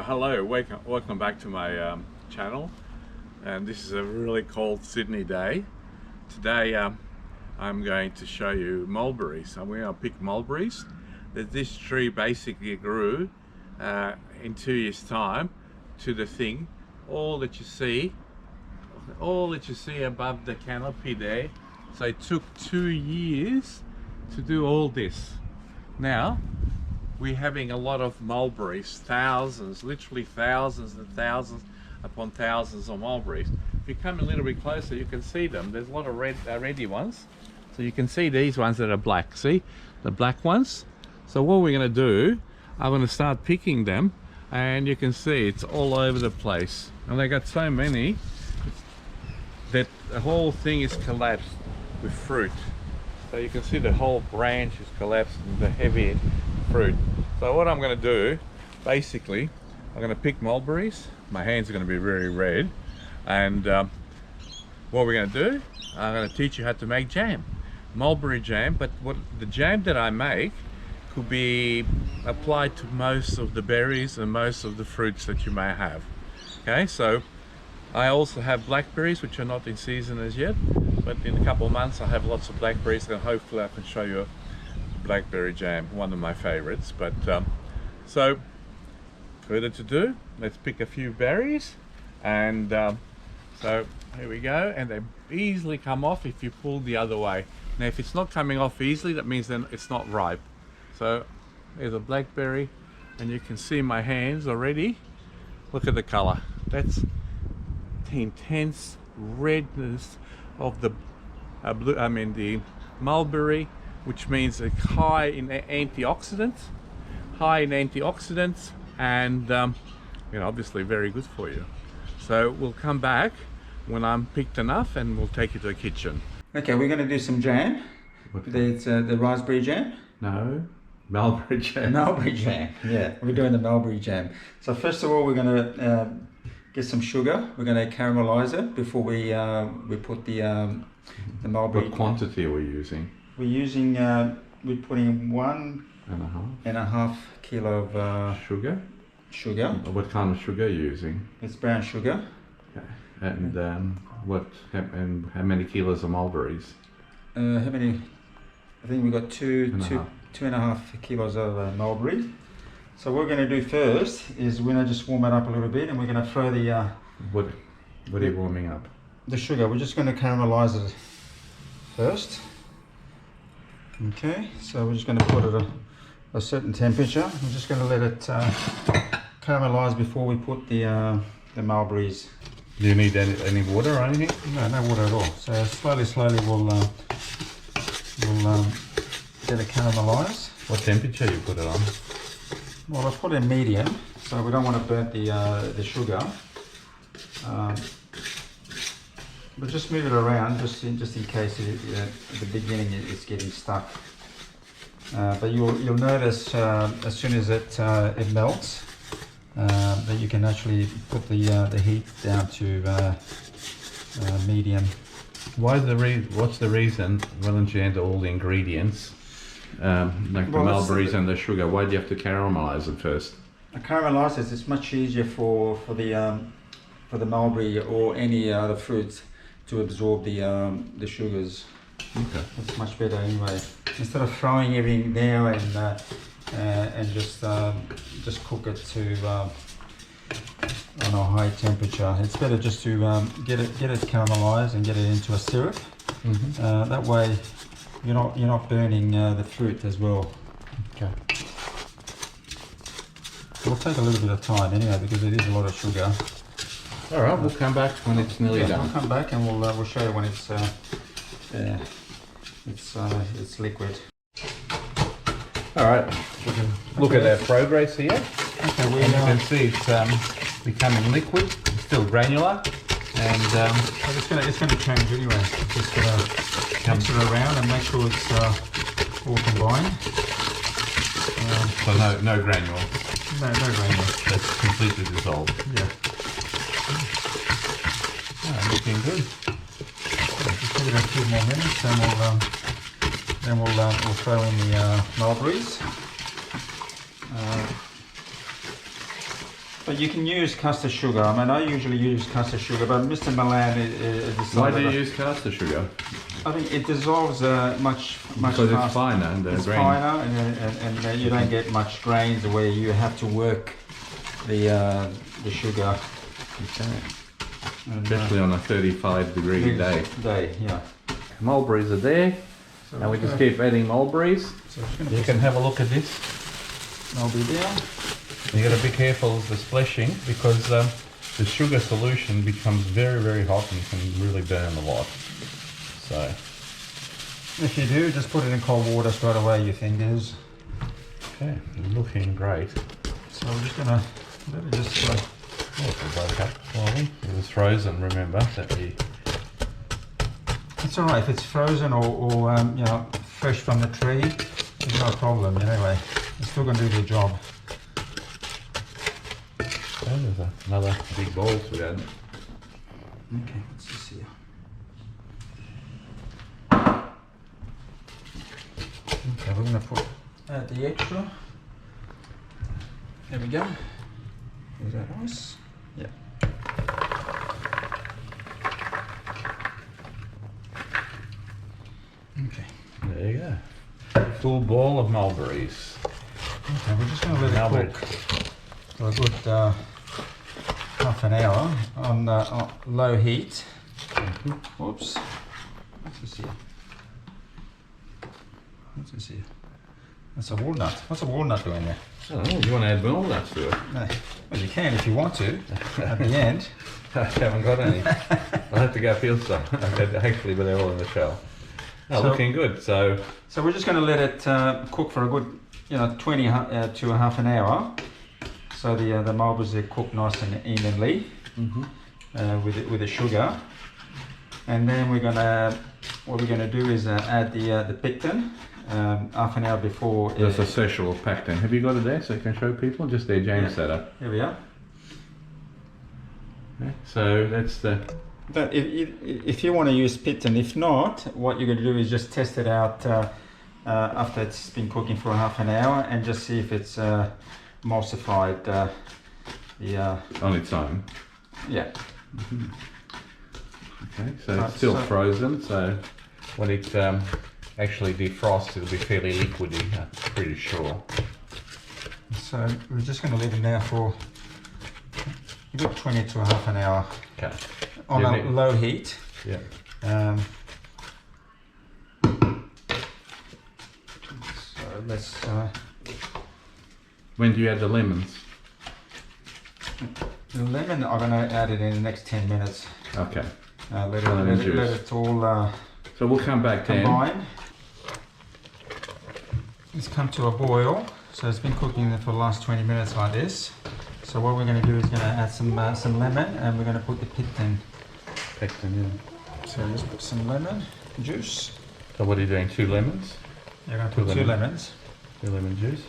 Hello, welcome back to my channel. And this is a really cold Sydney day. Today I'm going to show you mulberries. I'm going to pick mulberries. This tree basically grew in 2 years time to the thing. All that you see above the canopy there. So it took 2 years to do all this. Now we're having a lot of mulberries, thousands, literally thousands and thousands upon thousands of mulberries. If you come a little bit closer, you can see them. There's a lot of reddy ones. So you can see these ones that are black. See the black ones? So what we're going to do, I'm going to start picking them, and you can see it's all over the place. And they got so many that the whole thing is collapsed with fruit. So you can see the whole branch is collapsed with the heavy fruit. So what I'm going to do, basically, I'm going to pick mulberries. My hands are going to be very red, and what we're going to do, I'm going to teach you how to make jam, mulberry jam. But what the jam that I make could be applied to most of the berries and most of the fruits that you may have. Okay, so I also have blackberries, which are not in season as yet, but in a couple of months I have lots of blackberries, and hopefully I can show you a blackberry jam, one of my favorites. But so further to do, let's pick a few berries, and so here we go. And they easily come off if you pull the other way. Now if it's not coming off easily, that means then it's not ripe. So there's a blackberry, and you can see my hands already. Look at the color. That's the intense redness of the the mulberry, which means it's high in antioxidants, and obviously very good for you. So we'll come back when I'm picked enough, and we'll take you to the kitchen. Okay, we're going to do some jam. It's the raspberry jam. No, mulberry jam. Mulberry jam. Yeah, we're doing the mulberry jam. So first of all, we're going to get some sugar. We're going to caramelize it before we put the mulberry. What quantity are we using? We're using we're putting 1.5 kilo of sugar. Sugar. What kind of sugar are you using? It's brown sugar. Okay. And how many kilos of mulberries? How many? I think we got two and a half kilos of mulberry. So what we're going to do first is we're going to just warm it up a little bit, and we're going to throw the what are you warming up? The sugar. We're just going to caramelize it first. Okay, so we're just going to put it at a certain temperature. We're just going to let it caramelize before we put the mulberries. Do you need any water or anything? No water at all. So slowly we'll get it caramelized. What temperature you put it on? Well, I put it in medium, so we don't want to burn the sugar. But just move it around, just in case at the beginning it's getting stuck. But you'll notice as soon as it melts that you can actually put the heat down to medium. What's the reason? Why don't you add all the ingredients, like the mulberries and the sugar? Why do you have to caramelize it first? Caramelize it. It's much easier for the mulberry or any other fruits to absorb the sugars. Okay. It's much better anyway. Instead of throwing everything there and just cook it to on a high temperature, it's better just to get it caramelized and get it into a syrup. Mm-hmm. That way you're not burning the fruit as well. Okay. It'll take a little bit of time anyway because it is a lot of sugar. All right, we'll come back when it's nearly done. We'll come back and we'll show you when it's liquid. All right, we can look at our progress here. Okay, and you can see it's becoming liquid, it's still granular, and it's going to change anyway. Just mix it around and make sure it's all combined. So no granule. No granule. That's completely dissolved. Yeah. Looking good. Just give it a few more minutes, and we'll throw in the mulberries. But you can use caster sugar. I mean, I usually use caster sugar, but Mr. Milan decided. Why do you use caster sugar? I think it dissolves much Because faster. it's finer and the It's grain. finer, and you don't get much grains where you have to work the sugar. Okay. And, Especially on a 35-degree day. Yeah. Mulberries are there, So and we just keep adding mulberries. So I'm just gonna You put can have a look at this. some mulberry down. You got to be careful of the splashing because the sugar solution becomes very, very hot and can really burn a lot. So, If you do, just put it in cold water straight away, your fingers. okay, looking great. So we're just gonna let it just Oh, it broke up slowly. It was frozen, remember? it's all right if it's frozen or you know, fresh from the tree. It's no problem anyway. It's still gonna do the job. Oh, there's another big bowl to add. Okay, let's just see. Okay, we're gonna put add the extra. There we go. Is that nice? Yeah. Okay. There you go. Full bowl of mulberries. Okay, we're just gonna let Mulberry. it cook for a good half an hour on low heat. Whoops. What's this here? What's this here? That's a walnut. What's a walnut doing there? Oh, you want to add walnuts to it? No. Well, you can if you want to at the end. I haven't got any. I'll have to go feel some. Hopefully, but they're all in the shell. Oh, So- looking good. So, So we're just going to let it cook for a good, 20 to a half an hour. So the mulberries are cooked nice and evenly with the sugar. And then what we're gonna do is add the pectin half an hour before. there's a special pectin. Have you got it there so you can show people? Just there, James Yeah. set up. Here we are. Okay. So that's the. But if you want to use pectin, if not, what you're going to do is just test it out after it's been cooking for half an hour and just see if it's emulsified. On its own. Yeah. Okay, so Right, it's still so- frozen, so when it actually defrosts, it'll be fairly liquidy, I'm pretty sure. So we're just going to leave it now for a good 20 to a half an hour Okay. on Yeah, a low heat. Yeah. So let's. When do you add the lemons? The lemon, I'm going to add it in the next 10 minutes. Okay. Let Lemon it juice. all So we'll come back then. combine. It's come to a boil. So it's been cooking for the last 20 minutes like this. So what we're going to do is going to add some lemon, and we're going to put the pectin. Pectin, yeah. So just put some lemon juice. So what are you doing? 2 lemons? You're going to put 2 lemons. 2 lemon juice.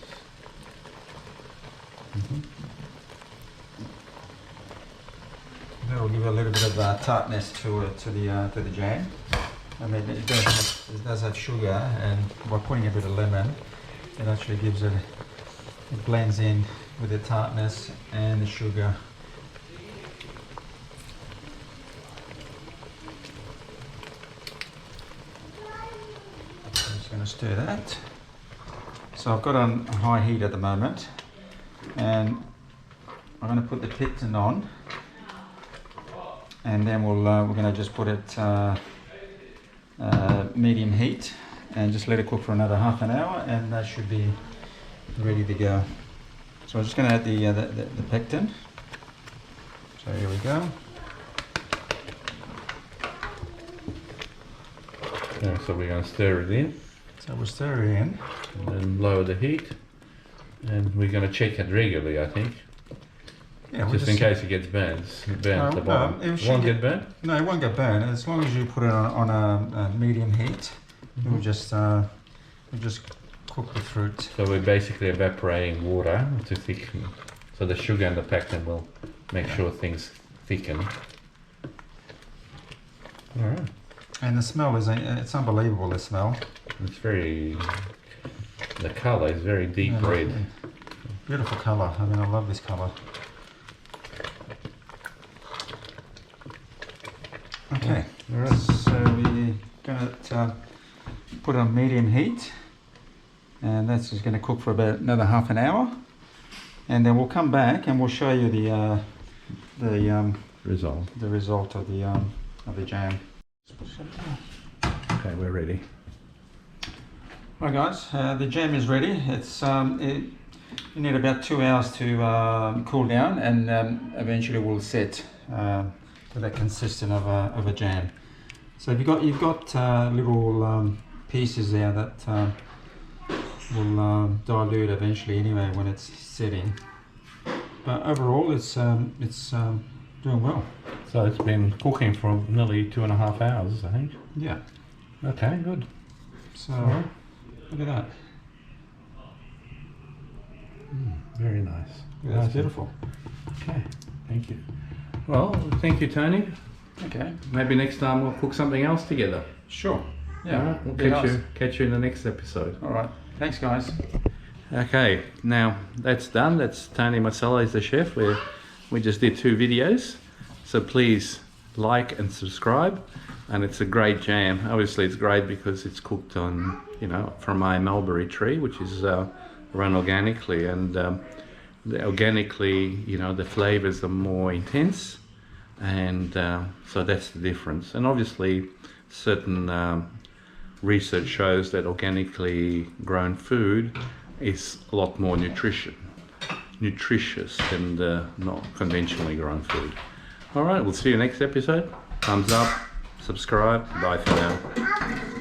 That will give a little bit of tartness to the jam. I mean, it does have sugar, and by putting a bit of lemon, it actually gives it blends in with the tartness and the sugar. I'm just going to stir that. So I've got on high heat at the moment, and I'm going to put the pectin on. And then we're going to just put it medium heat and just let it cook for another half an hour, and that should be ready to go. So I'm just going to add the pectin. So here we go. Yeah, so we're going to stir it in So we'll stir it in. and then lower the heat. And we're going to check it regularly, I think. Yeah, Just in case it gets burnt at the bottom. it It should won't get- get burnt? No, it won't get burned as long as you put it on a medium heat. We'll just cook the fruit. So we're basically evaporating water to thicken. So the sugar and the pectin will make sure things thicken. Alright. And the smell it's unbelievable, the smell. It's very... The colour is very deep Yeah, red. Beautiful colour. I mean, I love this colour. Alright. So we're gonna put it on medium heat, and that's just gonna cook for about another half an hour, and then we'll come back and we'll show you the result of the jam. Okay, we're ready. Right guys, the jam is ready. You need about 2 hours to cool down, and eventually will set to that consistent of a jam. So you've got little pieces there that will dilute eventually anyway when it's setting. But overall, it's doing well. So it's been cooking for nearly 2.5 hours, I think. Yeah. Okay, good. So Alright. look at that. Very nice. Yeah, that's beautiful. Okay, thank you. Well, thank you, Tony. Okay. Maybe next time we'll cook something else together. Sure. Yeah. Alright, we'll Be nice. catch you in the next episode. All right. Thanks, guys. Okay, now that's done. That's Tony Marcello is the chef. We just did 2 videos. So please like and subscribe. And it's a great jam. Obviously it's great because it's cooked on, from my mulberry tree, which is run organically. And organically, the flavors are more intense. And so that's the difference. And obviously certain research shows that organically grown food is a lot more nutritious than the not conventionally grown food. All right, we'll see you next episode. Thumbs up, subscribe, bye for now.